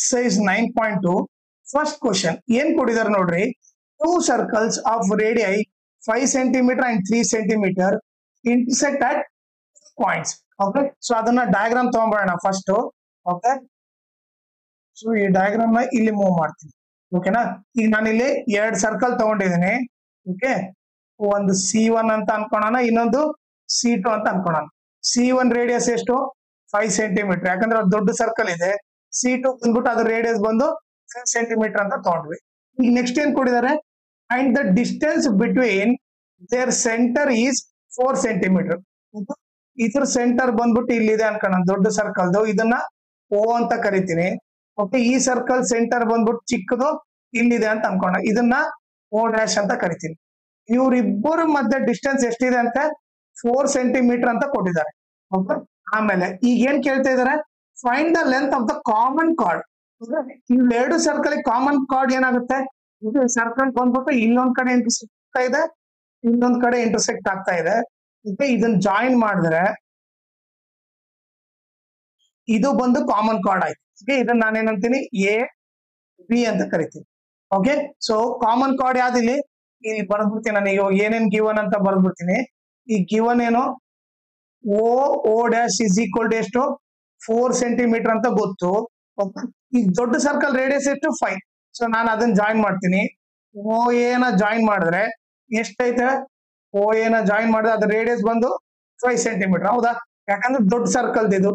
Exercise 9.2 first question ಏನ್ ಕೊಟ್ಟಿದ್ದಾರೆ ನೋಡ್ರಿ. Two circles of radii 5 cm and 3 cm intersect at points. Okay, so ಅದನ್ನ diagram ತಗೊಂಡ್ಬರೋಣ first. Okay, so ಈ diagram ನ ಇಲ್ಲಿ ಮೂವ್ ಮಾಡ್ತೀನಿ. ಓಕೆನಾ, ಈಗ ನಾನು ಇಲ್ಲಿ 2 ಸರ್ಕಲ್ ತಗೊಂಡಿದ್ದೀನಿ. ಓಕೆ, ಒಂದು C1 ಅಂತ ಅನ್ಕೊಳ್ಳೋಣ, ಇನ್ನೊಂದು C2 ಅಂತ ಅನ್ಕೊಳ್ಳೋಣ. C1 ರೇಡಿಯಸ್ ಎಷ್ಟು? 5 ಸೆಂಟಿಮೀಟರ್, ಯಾಕಂದ್ರೆ ಅದು ದೊಡ್ಡ ಸರ್ಕಲ್ ಇದೆ. C2 ಬಂದ್ಬಿಟ್ಟು ಅದ್ರ ರೇಡಿಯಸ್ ಬಂದು 5 ಸೆಂಟಿಮೀಟರ್ ಅಂತ ತಗೊಂಡ್ವಿ. ಈಗ ನೆಕ್ಸ್ಟ್ ಏನ್ ಕೊಟ್ಟಿದ್ದಾರೆ? And the distance between their centre is 4 centimetre. ಇದ್ರ ಸೆಂಟರ್ ಬಂದ್ಬಿಟ್ಟು ಇಲ್ಲಿದೆ ಅನ್ಕೋಣ, ದೊಡ್ಡ ಸರ್ಕಲ್ದು. ಇದನ್ನ O ಅಂತ ಕರಿತೀನಿ. ಓಕೆ, ಈ ಸರ್ಕಲ್ ಸೆಂಟರ್ ಬಂದ್ಬಿಟ್ಟು ಚಿಕ್ಕದು ಇಲ್ಲಿದೆ ಅಂತ ಅನ್ಕೋಣ, ಇದನ್ನ O' ಅಂತ ಕರಿತೀನಿ. ಇವ್ರಿಬ್ಬರ ಮಧ್ಯೆ ಡಿಸ್ಟೆನ್ಸ್ ಎಷ್ಟಿದೆ ಅಂತ 4 ಸೆಂಟಿಮೀಟರ್ ಅಂತ ಕೊಟ್ಟಿದ್ದಾರೆ. ಓಕೆ, ಆಮೇಲೆ ಈಗ ಏನ್ ಕೇಳ್ತಾ ಇದಾರೆ? Find the length of the common card. ಇವೆರಡು ಸರ್ಕಲ್ ಕಾಮನ್ ಕಾರ್ಡ್ ಏನಾಗುತ್ತೆ? ಇದು ಸರ್ಕಲ್ ಬಂದ್ಬಿಟ್ಟು ಇಲ್ಲೊಂದ್ ಕಡೆ ಇಂಟರ್ಸೆಕ್ಟ್ ಆಗ್ತಾ ಇದೆ, ಇನ್ನೊಂದ್ ಕಡೆ ಇಂಟರ್ಸೆಕ್ಟ್ ಆಗ್ತಾ ಇದೆ. ಓಕೆ, ಇದನ್ನ ಜಾಯಿನ್ ಮಾಡಿದ್ರೆ ಇದು ಬಂದು ಕಾಮನ್ ಕಾರ್ಡ್ ಆಯ್ತು. ಓಕೆ, ಇದನ್ನ ನಾನೇನಂತೀನಿ? ಎ ಬಿ ಅಂತ ಕರಿತೀನಿ. ಓಕೆ, ಸೊ ಕಾಮನ್ ಕಾರ್ಡ್ ಯಾವ್ದಿಲ್ಲಿ? ಇಲ್ಲಿ ಬರ್ದ್ಬಿಡ್ತೀನಿ ನಾನು. ಇವಾಗ ಏನೇನ್ ಗಿವನ್ ಅಂತ ಬರ್ದ್ಬಿಡ್ತೀನಿ. ಈ ಗಿವನ್ ಏನು? O dash is equal to ಎಷ್ಟು? 4 ಸೆಂಟಿಮೀಟರ್ ಅಂತ ಗೊತ್ತು. ಈಗ ದೊಡ್ಡ ಸರ್ಕಲ್ ರೇಡಿಯಸ್ ಎಷ್ಟು? 5. ಸೊ ನಾನು ಅದನ್ನ ಜಾಯಿನ್ ಮಾಡ್ತೀನಿ. OA ನ ಜಾಯಿನ್ ಮಾಡಿದ್ರೆ ಎಷ್ಟೈತೆ? OA ನ ಜಾಯಿನ್ ಮಾಡಿದ್ರೆ ಅದ್ರ ರೇಡಿಯಸ್ ಬಂದು 5 ಸೆಂಟಿಮೀಟರ್. ಹೌದಾ? ಯಾಕಂದ್ರೆ ದೊಡ್ಡ ಸರ್ಕಲ್ ಇದು.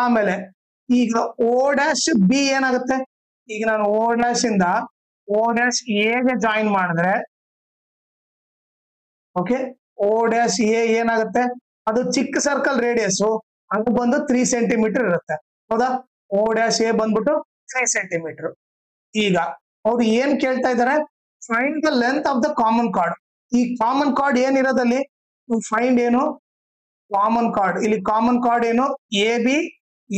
ಆಮೇಲೆ ಈಗ O ಡ್ಯಾಶ್ ಬಿ ಏನಾಗುತ್ತೆ? ಈಗ ನಾನು O ಡ್ಯಾಶ್ ಇಂದ O ಡ್ಯಾಶ್ ಎ ಗೆ ಜಾಯಿನ್ ಮಾಡಿದ್ರೆ, ಓಕೆ, O ಡ್ಯಾಶ್ ಎ ಏನಾಗುತ್ತೆ? ಅದು ಚಿಕ್ಕ ಸರ್ಕಲ್ ರೇಡಿಯಸ್, ಅದು ಬಂದು 3 ಸೆಂಟಿಮೀಟರ್ ಇರುತ್ತೆ. ಹೌದಾ? O ಡ್ಯಾಶ್ ಎ ಬಂದ್ಬಿಟ್ಟು 3 ಸೆಂಟಿಮೀಟರ್. ಈಗ ಅವ್ರು ಏನ್ ಕೇಳ್ತಾ ಇದಾರೆ? Find the length of the common chord. ಈ ಕಾಮನ್ ಕಾರ್ಡ್ ಏನಿರೋದಲ್ಲಿ ಫೈಂಡ್ ಏನು? Common chord. ಇಲ್ಲಿ ಕಾಮನ್ ಕಾರ್ಡ್ ಏನು?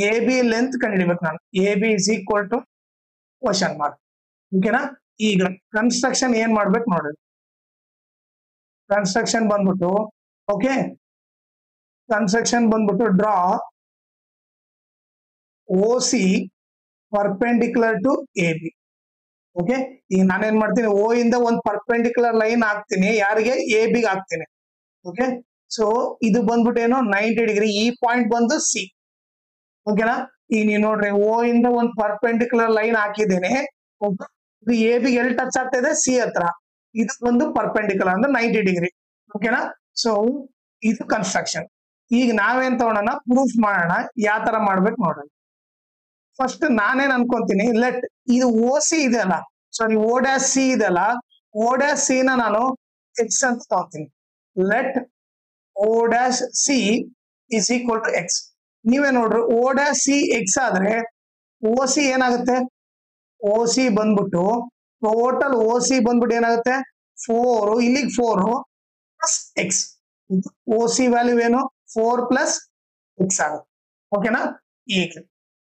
ಎ ಬಿ ಲೆಂತ್ ಕಂಡುಹಿಡಿಬೇಕು ನಾನು. A B is equal to question mark. ಓಕೆನಾ? ಈಗ ಕನ್ಸ್ಟ್ರಕ್ಷನ್ ಏನ್ ಮಾಡ್ಬೇಕು ನೋಡ್ರಿ. ಕನ್ಸ್ಟ್ರಕ್ಷನ್ ಬಂದ್ಬಿಟ್ಟು, ಓಕೆ, ಕನ್ಸ್ಟ್ರಕ್ಷನ್ ಬಂದ್ಬಿಟ್ಟು draw OC perpendicular to AB. Okay, ಈಗ ನಾನೇನ್ ಮಾಡ್ತೀನಿ? O ಇಂದ ಒಂದು ಪರ್ಪೆಂಡಿಕ್ಯುಲರ್ ಲೈನ್ ಹಾಕ್ತೀನಿ. ಯಾರಿಗೆ? AB ಗೆ ಹಾಕ್ತೀನಿ. ಓಕೆ, ಸೊ ಇದು ಬಂದ್ಬಿಟ್ಟು ಏನು? 90 ಡಿಗ್ರಿ. ಈ ಪಾಯಿಂಟ್ ಬಂದು C. ಓಕೆನಾ? ಈಗ ನೀವು ನೋಡ್ರಿ, O ಇಂದ ಒಂದು ಪರ್ಪೆಂಡಿಕ್ಯುಲರ್ ಲೈನ್ ಹಾಕಿದ್ದೇನೆ. ಇದು AB ಗೆ ಎಲ್ಲಿ ಟಚ್ ಆಗ್ತಾ ಇದೆ? C ಹತ್ರ. ಇದು ಒಂದು ಪರ್ಪೆಂಡಿಕ್ಯುಲರ್ ಅಂದ್ರೆ 90 ಡಿಗ್ರಿ. ಓಕೆನಾ? ಸೊ ಇದು ಕನ್ಸ್ಟ್ರಕ್ಷನ್. ಈಗ ನಾವೇನ್ ತಗೊಳ್ಳೋಣ? ಪ್ರೂಫ್ ಮಾಡೋಣ. ಯಾವ ತರ ಮಾಡ್ಬೇಕು ನೋಡ್ರಿ. ಫಸ್ಟ್ ನಾನೇನ್ ಅನ್ಕೊಂತೀನಿ, ಲೆಟ್ ಇದು OC ಇದೆ ಅಲ್ಲ, ಸಾರಿ O ಡ್ಯಾಶ್ C ಇದೆ ಅಲ್ಲ, O ಡ್ಯಾಶ್ C ನ ನಾನು X ಅಂತ ತಗೊಂತೀನಿ. Let O dash C is equal to X. ನೀವೇ ನೋಡ್ರಿ, O ಡ್ಯಾಶ್ C X ಆದ್ರೆ OC ಏನಾಗುತ್ತೆ? OC ಬಂದ್ಬಿಟ್ಟು ಟೋಟಲ್ OC ಬಂದ್ಬಿಟ್ಟು ಏನಾಗುತ್ತೆ? 4, ಇಲ್ಲಿಗೆ 4 ಪ್ಲಸ್ X. OC ವ್ಯಾಲ್ಯೂ ಏನು? 4 ಪ್ಲಸ್ X ಆಗುತ್ತೆ. ಓಕೆನಾ? ಈಗ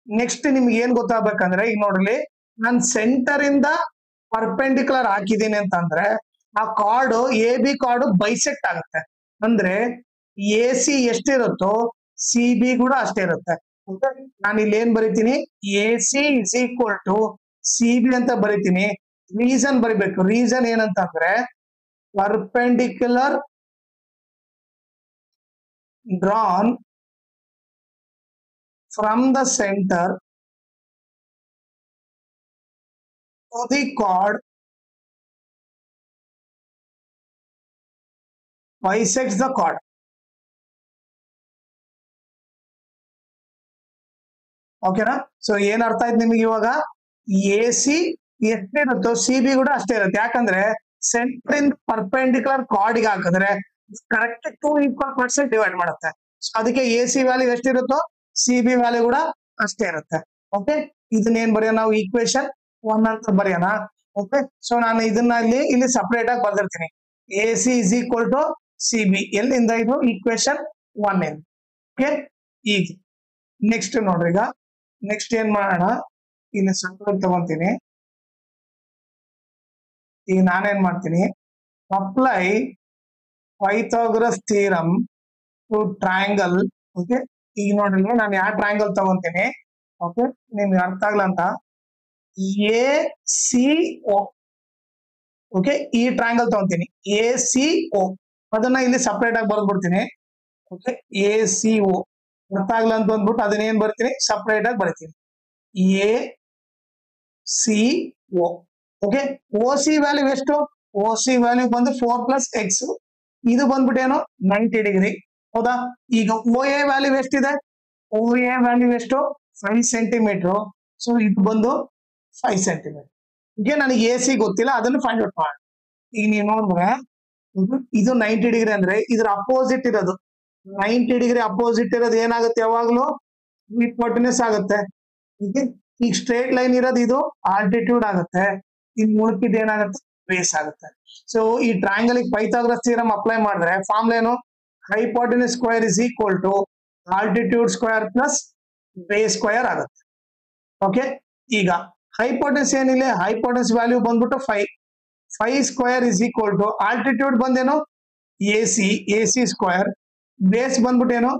ನೆಕ್ಸ್ಟ್ ನಿಮ್ಗೆ ಏನ್ ಗೊತ್ತಾಗ್ಬೇಕಂದ್ರೆ, ಈಗ ನೋಡ್ರಿ, ನಾನು ಸೆಂಟರ್ ಇಂದ ಪರ್ಪೆಂಡಿಕ್ಯುಲರ್ ಹಾಕಿದ್ದೀನಿ ಅಂತಂದ್ರೆ ಆ ಕಾರ್ಡ್ AB ಕಾರ್ಡ್ ಬೈಸೆಕ್ಟ್ ಆಗುತ್ತೆ. ಅಂದ್ರೆ AC ಎಷ್ಟಿರುತ್ತೋ CB ಕೂಡ ಅಷ್ಟೇ ಇರುತ್ತೆ. ನಾನು ಇಲ್ಲಿ ಏನ್ ಬರಿತೀನಿ? AC is equal to CB ಅಂತ ಬರಿತೀನಿ. ರೀಸನ್ ಬರಿಬೇಕು. ರೀಸನ್ ಏನಂತಂದ್ರೆ perpendicular drawn from the center to the chord bisects the chord. ಓಕೆನಾ? ಸೊ ಏನ್ ಅರ್ಥ ಆಯ್ತು ನಿಮಗೆ ಇವಾಗ? AC ಎಷ್ಟಿರುತ್ತೋ CB ಕೂಡ ಅಷ್ಟೇ ಇರುತ್ತೆ. ಯಾಕಂದ್ರೆ ಸೆಂಟರ್ ಇಂದ ಪರ್ಪೆಂಡಿಕ್ಯುಲರ್ ಕಾರ್ಡ್ ಗೆ ಹಾಕಿದ್ರೆ ಕರೆಕ್ಟ್ 2 ಈಕ್ವಲ್ ಪಾರ್ಟ್ಸ್ ಡಿವೈಡ್ ಮಾಡುತ್ತೆ. ಸೊ ಅದಕ್ಕೆ AC ವ್ಯಾಲ್ಯೂ ಎಷ್ಟಿರುತ್ತೋ CB ವ್ಯಾಲ್ಯೂ ಕೂಡ ಅಷ್ಟೇ ಇರುತ್ತೆ. ಓಕೆ, ಇದನ್ನ ಏನ್ ಬರೆಯೋಣ ನಾವು? ಈಕ್ವೇಶನ್ 1 ಅಂತ ಬರೆಯೋಣ. ಓಕೆ, ಸೊ ನಾನು ಇದನ್ನ ಇಲ್ಲಿ ಸಪರೇಟ್ ಆಗಿ ಬರ್ದಿರ್ತೀನಿ. AC is equal to CB. ಎಲ್ಲಿಂದ? ಇದು ಈಕ್ವೇಶನ್ 1 ಇಂದ. ಓಕೆ, ಈಗ ನೆಕ್ಸ್ಟ್ ನೋಡ್ರಿ. ಈಗ ನೆಕ್ಸ್ಟ್ ಏನ್ ಮಾಡೋಣ? ಇಲ್ಲಿ ಸರ್ಕಲ್ ತಗೊಂತೀನಿ. ಈಗ ನಾನೇನ್ ಮಾಡ್ತೀನಿ? Apply Pythagoras theorem to triangle. Okay, ಈಗ ನೋಡ್ರಿ, ನಾನು ಯಾವ ಟ್ರಯಾಂಗಲ್ ತಗೊಂತೀನಿ? ಓಕೆ, ನಿಮ್ಗೆ ಅರ್ಥ ಆಗ್ಲ ಅಂತ ಎ ಸಿ ಒ. ಓಕೆ, ಈ ಟ್ರಯಾಂಗಲ್ ತಗೊಂತೀನಿ ಎ ಸಿ ಒ, ಅದನ್ನ ಇಲ್ಲಿ ಸಪರೇಟ್ ಆಗಿ ಬರ್ದ್ಬಿಡ್ತೀನಿ. ಓಕೆ, ಎ ಸಿ ಒ ಅರ್ಥ ಆಗ್ಲ ಅಂತ ಅಂದ್ಬಿಟ್ಟು ಅದನ್ನೇನ್ ಬರ್ತೀನಿ ಸಪರೇಟ್ ಆಗಿ ಬರ್ತೀನಿ A C O. Okay, O C value ಎಷ್ಟು? ಓ ಸಿ ವ್ಯಾಲ್ಯೂ ಬಂದು 4 + x, ಇದು ಬಂದ್ಬಿಟ್ಟು ಏನು 90 ಡಿಗ್ರಿ. ಹೌದಾ? ಈಗ ಓ ಎ ವ್ಯಾಲ್ಯೂ ಎಷ್ಟಿದೆ? ಓ ಎ ವ್ಯಾಲ್ಯೂ ಎಷ್ಟು? 5 ಸೆಂಟಿಮೀಟರ್. ಸೊ ಇದು ಬಂದು 5 ಸೆಂಟಿಮೀಟರ್. ಈಗ ನನಗೆ ಎ ಸಿ ಗೊತ್ತಿಲ್ಲ, ಅದನ್ನು ಫೈಂಡ್ ಔಟ್ ಮಾಡಿ. ಈಗ ನೀವು ನೋಡಿದ್ರೆ ಇದು 90 ಡಿಗ್ರಿ ಅಂದ್ರೆ ಇದ್ರ ಅಪೋಸಿಟ್ ಇರೋದು 90 ಡಿಗ್ರಿ ಅಪೋಸಿಟ್ ಇರೋದು ಏನಾಗುತ್ತೆ? ಯಾವಾಗ್ಲೂ ಹಿಪೋಟೆನಸ್ ಆಗುತ್ತೆ. ಈಗ ಸ್ಟ್ರೇಟ್ ಲೈನ್ ಇರೋದು ಇದು ಆಲ್ಟಿಟ್ಯೂಡ್ ಆಗುತ್ತೆ, ಇನ್ ಮುಳುಕಿದ್ ಏನಾಗುತ್ತೆ? ಬೇಸ್ ಆಗುತ್ತೆ. ಸೊ ಈ ಟ್ರಯಾಂಗಲ್ ಪೈಥಾಗರಸ್ ಥಿಯರಮ್ ಅಪ್ಲೈ ಮಾಡಿದ್ರೆ ಫಾರ್ಮುಲಾ ಏನು? Hypotenuse square is equal to altitude square plus base square ಆಗುತ್ತೆ. ಓಕೆ, ಈಗ ಹೈಪೋಟೆನ್ಸ್ ಏನಿಲ್ಲ, ಹೈಪೋಟೆನ್ಸ್ ವ್ಯಾಲ್ಯೂ ಬಂದ್ಬಿಟ್ಟು 5 square is equal to altitude ಬಂದೇನು? ಎ ಸಿ ಸ್ಕ್ವೇರ್, ಬೇಸ್ ಬಂದ್ಬಿಟ್ಟು ಏನು?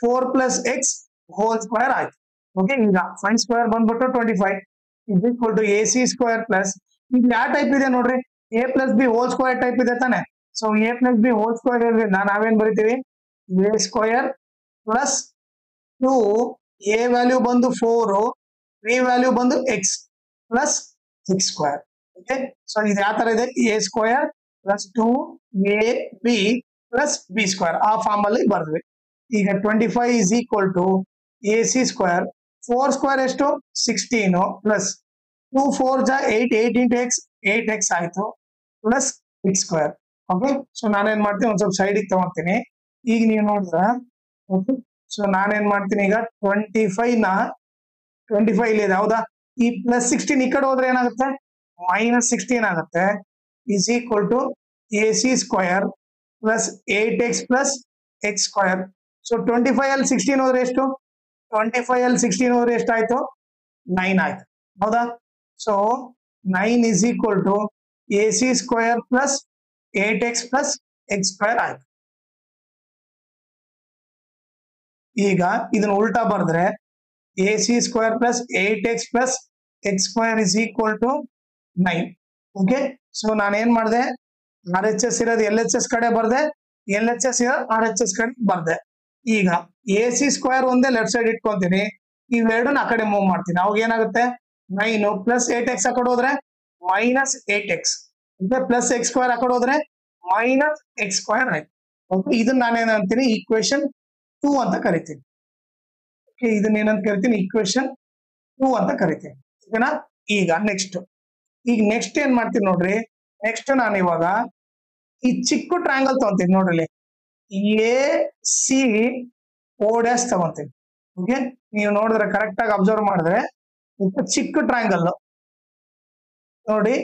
4 + x ಹೋಲ್ ಸ್ಕ್ವೇರ್ ಆಯ್ತು. ಓಕೆ, ಈಗ 5 ಸ್ಕ್ವೇರ್ ಬಂದ್ಬಿಟ್ಟು 25 is equal to A C square plus, ಇದು ಯಾವ ಟೈಪ್ ಇದೆ ನೋಡ್ರಿ? A plus B whole square type ಇದೆ ತಾನೆ. So A plus B whole square ಇರೋದ್ರಿಂದ ನಾವೇನ್ ಬರಿತೀವಿ? A square plus 2, A value ಬಂದು 4, ಬಿ ವ್ಯಾಲ್ಯೂ ಬಂದು x plus x square. Okay, so ಇದು ಯಾವ ತರ ಇದೆ? A square plus 2 A B plus B square ಆ ಫಾರ್ಮ್ ಅಲ್ಲಿ ಬರ್ದ್ವಿ. ಈಗ 25 is equal to A C square, 4 square ಎಷ್ಟು? 16 ಪ್ಲಸ್ 2 4 8, 8 ಇಂಟು x 8x ಆಯ್ತು plus x square. Okay, so ನಾನೇನ್ ಮಾಡ್ತೀನಿ, ಒಂದ್ ಸ್ವಲ್ಪ ಸೈಡಿಗೆ ತಗೊಳ್ತೀನಿ. ಈಗ ನೀವು ನೋಡಿದ್ರೆ ಓಕೆ, ಸೊ ನಾನೇನ್ ಮಾಡ್ತೀನಿ ಈಗ 25 ಇಲ್ಲಿದೆ. ಹೌದಾ? ಈ ಪ್ಲಸ್ 16 ಈ ಕಡೆ ಹೋದ್ರೆ ಏನಾಗುತ್ತೆ? -16 ಆಗುತ್ತೆ. Is equal to A C square plus 8x plus x square. So 25 ಅಲ್ಲಿ 16 ಹೋದ್ರೆ ಎಷ್ಟು? 25 ಅಲ್ಲಿ 16 ಹೋದ್ರೆ ಎಷ್ಟಾಯ್ತು? 9 ಆಯ್ತು. ಹೌದಾ? So 9 is equal to A C square plus 8x plus x square ಆಯ್ತು. ಈಗ ಇದನ್ನ ಉಲ್ಟಾ ಬರೆದ್ರೆ A C square plus 8x plus x square is equal to 9. Okay, so ನಾನೇನ್ ಮಾಡಿದೆ? ಆರ್ ಎಚ್ ಎಸ್ ಇರೋದು ಎಲ್ ಎಚ್ ಎಸ್ ಕಡೆ ಬರ್ದೆ, ಎಲ್ ಎಚ್ ಎಸ್ ಇರೋದು ಆರ್ ಎಚ್ ಎಸ್ ಕಡೆ ಬರ್ದೆ. ಈಗ ಎ ಸಿ ಸ್ಕ್ವೇರ್ ಒಂದೇ ಲೆಫ್ಟ್ ಸೈಡ್ ಇಟ್ಕೊಂತೀನಿ, ಇವೆರಡನ್ನ ಆ ಕಡೆ ಮೂವ್ ಮಾಡ್ತೀನಿ. ಅವಾಗ ಏನಾಗುತ್ತೆ? 9 ಪ್ಲಸ್ 8x ಆ ಕಡೆ ಹೋದ್ರೆ -8x ಪ್ಲಸ್ x ಸ್ಕ್ವೇರ್ ಆ ಕಡೆ ಹೋದ್ರೆ -x ಸ್ಕ್ವೇರ್ ಆಯ್ತು. ಓಕೆ, ಇದನ್ನ ನಾನೇನ್ ಅಂತೀನಿ? ಈಕ್ವೇಶನ್ 2 ಅಂತ ಕರಿತೀನಿ. ಓಕೆ, ಇದನ್ನ ಏನಂತ ಕರಿತೀನಿ? ಈಕ್ವೇಶನ್ 2 ಅಂತ ಕರಿತೀನಿ. ಓಕೆನಾ? ಈಗ ನೆಕ್ಸ್ಟ್ ಏನ್ ಮಾಡ್ತೀನಿ ನೋಡ್ರಿ? ನೆಕ್ಸ್ಟ್ ನಾನು ಇವಾಗ ಈ ಚಿಕ್ಕ ಟ್ರಯಾಂಗಲ್ ತಗೊಂತೀನಿ ನೋಡ್ರಿ, ಎ ಸಿ ಓ ಡ್ಯಾಶ್ ತಗೊಂತೀನಿ. ಓಕೆ, ನೀವು ನೋಡಿದ್ರೆ ಕರೆಕ್ಟ್ ಆಗಿ ಅಬ್ಸರ್ವ್ ಮಾಡಿದ್ರೆ ಚಿಕ್ಕ ಟ್ರಯಾಂಗಲ್ ನೋಡಿ,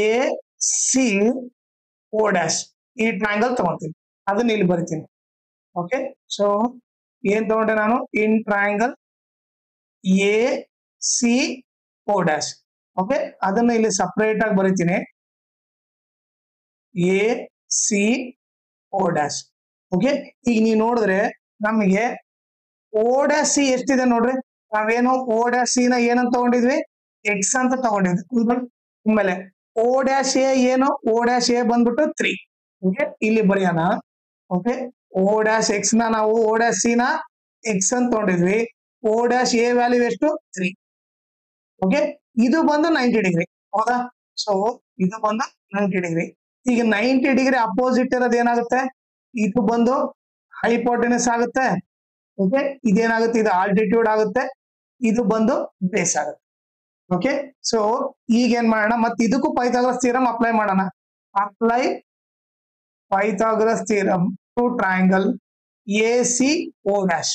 ಎ ಸಿ ಓ ಡ್ಯಾಶ್ ಈ ಟ್ರಯಾಂಗಲ್ ತಗೊಂತೀನಿ, ಅದನ್ನ ಇಲ್ಲಿ ಬರಿತೀನಿ. ಓಕೆ, ಸೊ ಏನ್ ತಗೊಂಡೆ ನಾನು? In triangle A C O dash. Okay, ಅದನ್ನ ಇಲ್ಲಿ ಸಪರೇಟ್ ಆಗಿ ಬರಿತೀನಿ, A C O dash. Okay, ಈಗ ನೀವು ನೋಡಿದ್ರೆ ನಮಗೆ ಓ ಡ್ಯಾಶ್ ಸಿ ಎಷ್ಟಿದೆ ನೋಡ್ರಿ? ನಾವೇನು ಓ ಡ್ಯಾಶ್ ಸಿ ನ ಏನಂತ ತಗೊಂಡಿದ್ವಿ? ಎಕ್ಸ್ ಅಂತ ತಗೊಂಡಿದ್ವಿ. ಆಮೇಲೆ ಓ ಡ್ಯಾಶ್ ಎ ಏನು? ಓ ಡ್ಯಾಶ್ ಎ ಬಂದ್ಬಿಟ್ಟು 3. ಓಕೆ, ಇಲ್ಲಿ ಬರೆಯೋಣ. ಓಕೆ, ಓ ಡ್ಯಾಶ್ ಎಕ್ಸ್ ನ ನಾವು ಓ ಡ್ಯಾಶ್ ಸಿ ನ ಎಕ್ಸ್ ಅಂತ ತಗೊಂಡಿದ್ವಿ. ಓ ಡ್ಯಾಶ್ ಎ ವ್ಯಾಲ್ಯೂ ಎಷ್ಟು? 3. ಓಕೆ, ಇದು ಬಂದು 90 ಡಿಗ್ರಿ. ಹೌದಾ? ಸೊ ಇದು ಬಂದು 90 ಡಿಗ್ರಿ. ಈಗ 90 ಡಿಗ್ರಿ ಅಪೋಸಿಟ್ ಇರೋದು ಏನಾಗುತ್ತೆ? ಇದು ಬಂದು ಹೈಪೋಟೆನಸ್ ಆಗುತ್ತೆ. ಓಕೆ, ಇದೇನಾಗುತ್ತೆ? ಇದು ಆಲ್ಟಿಟ್ಯೂಡ್ ಆಗುತ್ತೆ, ಇದು ಬಂದು ಬೇಸ್ ಆಗುತ್ತೆ. ಓಕೆ, ಸೊ ಈಗ ಏನ್ ಮಾಡೋಣ? ಮತ್ತೆ ಇದಕ್ಕೂ ಪೈಥಾಗರಸ್ ಥಿಯರಮ್ ಅಪ್ಲೈ ಮಾಡೋಣ. Apply Pythagoras theorem to triangle A C O dash.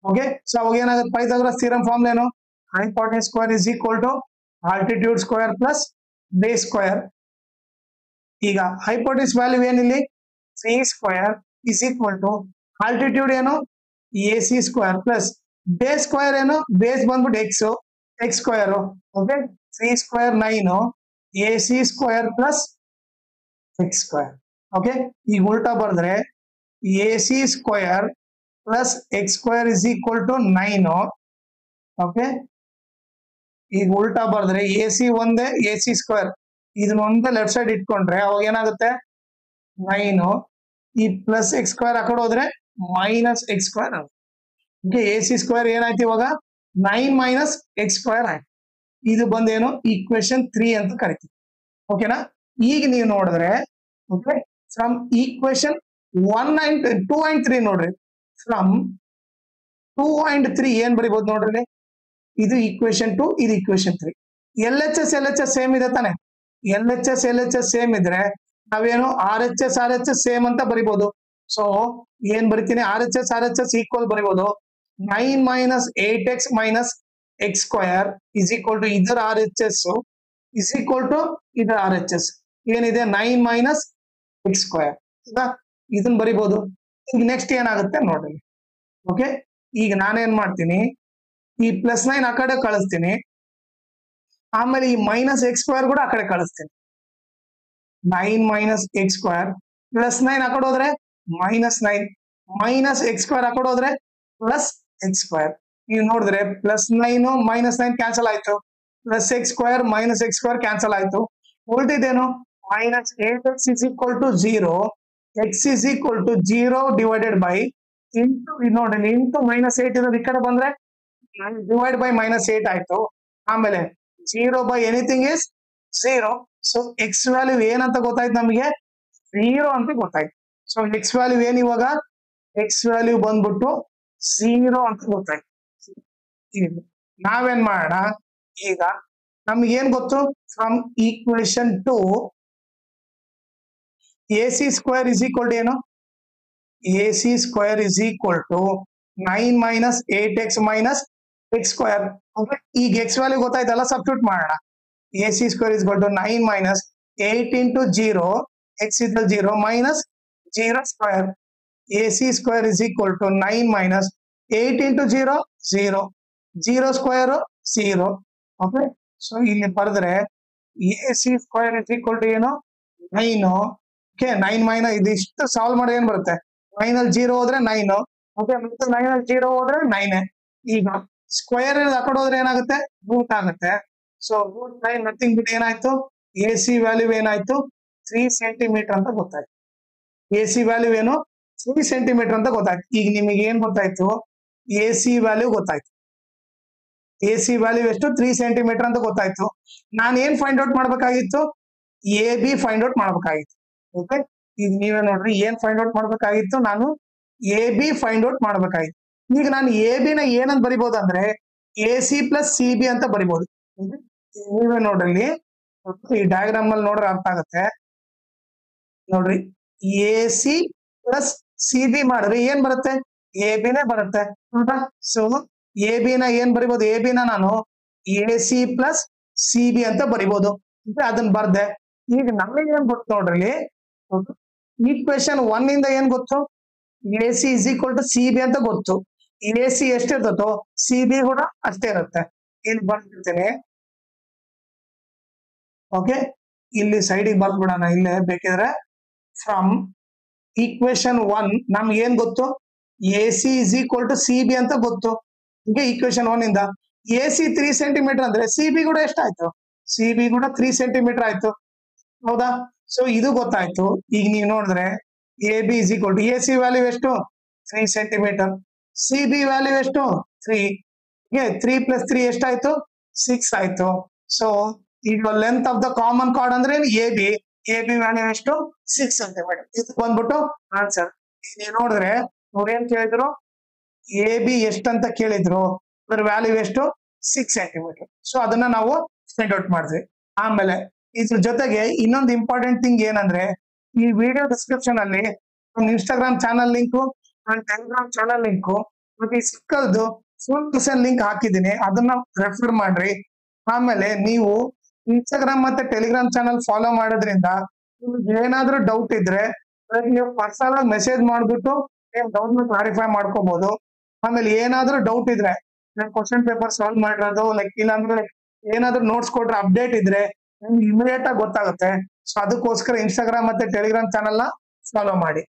Okay, so ಅವಾಗ ಏನಾಗುತ್ತೆ? ಪೈಥಾಗರಸ್ ಥಿಯರಮ್ ಫಾರ್ಮ್ ಏನು? Hypotenuse square is equal to altitude square plus base square. ಈಗ ಹೈಪೋಟೆನಸ್ ವ್ಯಾಲ್ಯೂ ಏನಿಲ್ಲಿ? 3 square is equal to altitude ಏನು? A C square plus base square ಏನು? Base ಬಂದ್ಬಿಟ್ಟು x square. Okay, 3 square 9 A C square plus x square. Okay, ಈಗ ಉಲ್ಟಾ ಬರೆದ್ರೆ A C square plus x square is equal to 9. Okay, ಈಗ ಉಲ್ಟಾ ಬರ್ದ್ರೆ A C ಒಂದೇ ಎ ಸಿ ಸ್ಕ್ವೇರ್ ಇದನ್ನ ಒಂದೇ ಲೆಫ್ಟ್ ಸೈಡ್ ಇಟ್ಕೊಂಡ್ರೆ ಅವಾಗ ಏನಾಗುತ್ತೆ 9 ಈ ಪ್ಲಸ್ ಎಕ್ಸ್ ಸ್ಕ್ವೇರ್ ಆ ಕಡೆ ಹೋದ್ರೆ ಮೈನಸ್ ಎಕ್ಸ್ ಸ್ಕ್ವೇರ್ ಆಗುತ್ತೆ. ಎ ಸಿ ಸ್ಕ್ವೇರ್ ಏನಾಯ್ತು ಇವಾಗ 9 ಮೈನಸ್ ಎಕ್ಸ್ ಸ್ಕ್ವೇರ್ ಆಯ್ತು. ಇದು ಬಂದೇನು ಈಕ್ವೇಶನ್ 3 ಅಂತ ಕರಿತೀವಿ. ಓಕೆನಾ? ಈಗ ನೀವು ನೋಡಿದ್ರೆ okay from equation 1 and 2 and 3 ನೋಡ್ರಿ. ಫ್ರಮ್ 2 and 3 ಏನ್ ಬರಿಬಹುದು ನೋಡ್ರಿ. ಇದು ಈಕ್ವೇಶನ್ 2 ಇದು equation 3. L H S same ಇದೆ ತಾನೆ. ಎಲ್ ಎಚ್ ಎಸ್ ಸೇಮ್ ಇದ್ರೆ ನಾವೇನು ಆರ್ ಎಚ್ ಎಸ್ ಸೇಮ್ ಅಂತ ಬರಿಬಹುದು. ಸೊ ಏನ್ ಬರಿತೀನಿ ಆರ್ ಎಚ್ ಎಸ್ ಈಕ್ವಲ್ ಬರಿಬಹುದು 9 minus 8x minus x square is equal to ಇದರ R H S is equal to ಇದರ ಆರ್ ಎಚ್ ಎಸ್ ಏನಿದೆ 9 ಮೈನಸ್ ಎಕ್ಸ್ ಸ್ಕ್ವಯರ್. ಇದನ್ನ ಬರಿಬಹುದು. ಈಗ ನೆಕ್ಸ್ಟ್ ಏನಾಗುತ್ತೆ ನೋಡ್ರಿ. ಓಕೆ ಈಗ ನಾನೇನ್ ಮಾಡ್ತೀನಿ ಈ ಪ್ಲಸ್ 9 ಆ ಕಡೆ ಕಳಿಸ್ತೀನಿ. ಆಮೇಲೆ ಈ ಮೈನಸ್ ಎಕ್ಸ್ ಸ್ಕ್ವೇರ್ ಕೂಡ ಆ ಕಡೆ ಕಳಿಸ್ತೀನಿ. 9 ಮೈನಸ್ ಎಕ್ಸ್ ಸ್ಕ್ವೇರ್ ಪ್ಲಸ್ 9 ಆ ಕಡೆ ಹೋದ್ರೆ ಮೈನಸ್ 9 ಮೈನಸ್ ಎಕ್ಸ್ ಸ್ಕ್ವೇರ್ ಆ ಕಡೆ ಹೋದ್ರೆ ಪ್ಲಸ್ ಎಕ್ಸ್ ಸ್ಕ್ವೇರ್. ನೀವು ನೋಡಿದ್ರೆ ಪ್ಲಸ್ 9 ಮೈನಸ್ 9 ಕ್ಯಾನ್ಸಲ್ ಆಯ್ತು. Plus x square minus x square cancel ಆಯ್ತು. ಉಳಿದಿದ್ದೇನು minus 8x is equal to 0 x is equal to 0 divided by into ನೋಡಿ ಇಂಟು ಮೈನಸ್ 8 ಇರೋದು ಈ ಕಡೆ ಬಂದ್ರೆ ಡಿವೈಡ್ ಬೈ ಮೈನಸ್ 8 ಆಯ್ತು. ಆಮೇಲೆ 0 by anything is 0. So X value ಏನಂತ ಗೊತ್ತಾಯ್ತು ನಮಗೆ 0 ಅಂತ ಗೊತ್ತಾಯ್ತು. ಸೊ ಎಕ್ಸ್ ವ್ಯಾಲ್ಯೂ ಏನ್ ಇವಾಗ ಎಕ್ಸ್ ವ್ಯಾಲ್ಯೂ ಬಂದ್ಬಿಟ್ಟು 0 ಅಂತ ಗೊತ್ತಾಯ್ತು. ನಾವೇನ್ ಮಾಡೋಣ ಈಗ ನಮ್ಗೆ ಏನ್ ಗೊತ್ತು from equation 2 A C square is equal to ಏನು A C square is equal to 9 minus 8x minus x square. ಈಗ ಎಕ್ಸ್ ವ್ಯಾಲ್ಯೂ ಗೊತ್ತಾಯ್ತಲ್ಲ ಸಬ್ಸ್ಟಿಟ್ಯೂಟ್ ಮಾಡೋಣ. A C square is equal to 9 minus 8 into 0 x is 0 minus 0 square. A C square is equal to 9 minus 8 into 0 0 0 square 0. Okay so ಇಲ್ಲಿ ಬರೆದ್ರೆ A C square is equal to ಏನು 9. Okay 9 minus ಇದಿಷ್ಟು solve ಮಾಡಿ ಏನ್ ಬರುತ್ತೆ 9 ಅಲ್ಲಿ 0 ಹೋದ್ರೆ 9. Okay ಮತ್ತೆ 9 ಅಲ್ಲಿ 0 ಹೋದ್ರೆ 9. ಈಗ ಸ್ಕ್ವೇರ್ ಆ ಕಡೆ ಹೋದ್ರೆ ಏನಾಗುತ್ತೆ ರೂಟ್ ಆಗುತ್ತೆ. ಸೊ ರೂಟ್ 9 ನಥಿಂಗ್ ಬಿಟ್ ಏನಾಯ್ತು ಎ ಸಿ ವ್ಯಾಲ್ಯೂ ಏನಾಯ್ತು 3 ಸೆಂಟಿಮೀಟರ್ ಅಂತ ಗೊತ್ತಾಯ್ತು. ಎ ಸಿ ವ್ಯಾಲ್ಯೂ ಏನು 3 ಸೆಂಟಿಮೀಟರ್ ಅಂತ ಗೊತ್ತಾಯ್ತು. ಈಗ ನಿಮಗೆ ಏನ್ ಗೊತ್ತಾಯ್ತು ಎ ಸಿ ವ್ಯಾಲ್ಯೂ ಗೊತ್ತಾಯ್ತು. ಎ ಸಿ ವ್ಯಾಲ್ಯೂ ಎಷ್ಟು 3 ಸೆಂಟಿಮೀಟರ್ ಅಂತ ಗೊತ್ತಾಯ್ತು. ನಾನು ಏನ್ ಫೈಂಡ್ ಔಟ್ ಮಾಡ್ಬೇಕಾಗಿತ್ತು ಎ ಬಿ ಫೈಂಡ್ ಔಟ್ ಮಾಡ್ಬೇಕಾಗಿತ್ತು. ಓಕೆ ಈಗ ನೀವೇ ನೋಡ್ರಿ ಏನ್ ಫೈಂಡ್ ಔಟ್ ಮಾಡ್ಬೇಕಾಗಿತ್ತು ನಾನು ಎ ಬಿ ಫೈಂಡ್ ಔಟ್ ಮಾಡ್ಬೇಕಾಗಿತ್ತು. ಈಗ ನಾನು ಎ ಬಿ ನ ಏನಂತ ಬರಿಬಹುದು ಅಂದ್ರೆ A C plus C B ಅಂತ ಬರಿಬಹುದು. ನೀವೇ ನೋಡ್ರಿ ಈ ಡಯಾಗ್ರಾಮ್ ಅಲ್ಲಿ ನೋಡ್ರೆ ಅರ್ಥ ಆಗುತ್ತೆ ನೋಡ್ರಿ. A C plus C B ಮಾಡಿದ್ರೆ ಏನ್ ಬರುತ್ತೆ ಎ ಬಿನೇ ಬರುತ್ತೆ. ಸೊ ಎ ಬಿ ನ ಏನ್ ಬರಿಬಹುದು ಎ ಬಿ ನ ನಾನು A C plus C B ಅಂತ ಬರಿಬಹುದು. ಅದನ್ನ ಬರ್ದೆ. ಈಗ ನಮಗೆ ಏನ್ ಗೊತ್ತು ನೋಡ್ರಿ ಈಕ್ವೇಶನ್ 1 ಇಂದ ಏನ್ ಗೊತ್ತು A C is equal to C B ಅಂತ ಗೊತ್ತು. ಎ ಸಿ ಎಷ್ಟಿರ್ತದೋ ಸಿ ಬಿ ಕೂಡ ಅಷ್ಟೇ ಇರುತ್ತೆ. ಇಲ್ಲಿ ಬರ್ತಿರ್ತೇನೆ. ಓಕೆ ಇಲ್ಲಿ ಸೈಡಿಗೆ ಬರ್ದ್ಬಿಡೋಣ. ಇಲ್ಲೇ ಬೇಕಿದ್ರೆ ಫ್ರಮ್ ಈಕ್ವೇಶನ್ 1 ನಮ್ಗೆ ಏನ್ ಗೊತ್ತು A C is equal to C B ಅಂತ ಗೊತ್ತು. ಈಗ ಈಕ್ವೇಶನ್ 1 ಇಂದ ಎ ಸಿ 3 ಸೆಂಟಿಮೀಟರ್ ಅಂದ್ರೆ ಸಿ ಬಿ ಕೂಡ ಎಷ್ಟಾಯ್ತು ಸಿ ಬಿ ಕೂಡ 3 ಸೆಂಟಿಮೀಟರ್ ಆಯ್ತು. ಹೌದಾ? ಸೊ ಇದು ಗೊತ್ತಾಯ್ತು. ಈಗ ನೀವು ನೋಡಿದ್ರೆ A B is equal to A C value ಎಷ್ಟು 3 ಸೆಂಟಿಮೀಟರ್ ಸಿ ಬಿ ವ್ಯಾಲ್ಯೂ ಎಷ್ಟು 3. 3 ಪ್ಲಸ್ 3 ಎಷ್ಟಾಯ್ತು 6 ಆಯ್ತು. ಸೊ ಈಗ length of the common card ಅಂದ್ರೆ ಎ ಬಿ ವ್ಯಾಲ್ಯೂ ಎಷ್ಟು 6 ಸೆಂಟಿಮೀಟರ್. ಇದು ಬಂದ್ಬಿಟ್ಟು ಆನ್ಸರ್. ನೀವು ನೋಡಿದ್ರೆ ಅವ್ರೇನ್ ಕೇಳಿದ್ರು ಎ ಬಿ ಎಷ್ಟಂತ ಕೇಳಿದ್ರು ಅದ್ರ ವ್ಯಾಲ್ಯೂ ಎಷ್ಟು 6 ಸೆಂಟಿಮೀಟರ್. ಸೊ ಅದನ್ನ ನಾವು ಫೈಂಡ್ ಔಟ್ ಮಾಡಿದ್ವಿ. ಆಮೇಲೆ ಇದ್ರ ಜೊತೆಗೆ ಇನ್ನೊಂದು ಇಂಪಾರ್ಟೆಂಟ್ ಥಿಂಗ್ ಏನಂದ್ರೆ ಈ ವಿಡಿಯೋ ಡಿಸ್ಕ್ರಿಪ್ಷನ್ ಅಲ್ಲಿ ಒಂದು ಇನ್ಸ್ಟಾಗ್ರಾಮ್ ಚಾನಲ್ ಲಿಂಕು ನನ್ನ ಟೆಲಿಗ್ರಾಮ್ ಚಾನಲ್ ಲಿಂಕು ಮತ್ತೆ ಈ ಸಿಕ್ಕಲ್ದು ಫುಲ್ ಲಿಂಕ್ ಹಾಕಿದ್ದೀನಿ. ಅದನ್ನ ರೆಫರ್ ಮಾಡ್ರಿ. ಆಮೇಲೆ ನೀವು ಇನ್ಸ್ಟಾಗ್ರಾಮ್ ಮತ್ತೆ ಟೆಲಿಗ್ರಾಮ್ ಚಾನಲ್ ಫಾಲೋ ಮಾಡೋದ್ರಿಂದ ನಿಮ್ಗೆ ಏನಾದ್ರೂ ಡೌಟ್ ಇದ್ರೆ ನೀವು ಪರ್ಸನಲ್ ಆಗಿ ಮೆಸೇಜ್ ಮಾಡ್ಬಿಟ್ಟು ನಿಮ್ ಡೌಟ್ ನ ಕ್ಲಾರಿಫೈ ಮಾಡ್ಕೋಬಹುದು. ಆಮೇಲೆ ಏನಾದ್ರೂ ಡೌಟ್ ಇದ್ರೆ ಕ್ವಶನ್ ಪೇಪರ್ ಸಾಲ್ವ್ ಮಾಡಿರೋದು ಲೈಕ್ ಇಲ್ಲಾಂದ್ರೆ ಏನಾದ್ರೂ ನೋಟ್ಸ್ ಕೊಟ್ರೆ ಅಪ್ಡೇಟ್ ಇದ್ರೆ ನಿಮ್ಗೆ ಇಮಿಡಿಯೇಟ್ ಆಗಿ ಗೊತ್ತಾಗುತ್ತೆ. ಸೊ ಅದಕ್ಕೋಸ್ಕರ ಇನ್ಸ್ಟಾಗ್ರಾಮ್ ಮತ್ತೆ ಟೆಲಿಗ್ರಾಮ್ ಚಾನಲ್ ನ ಫಾಲೋ ಮಾಡಿ.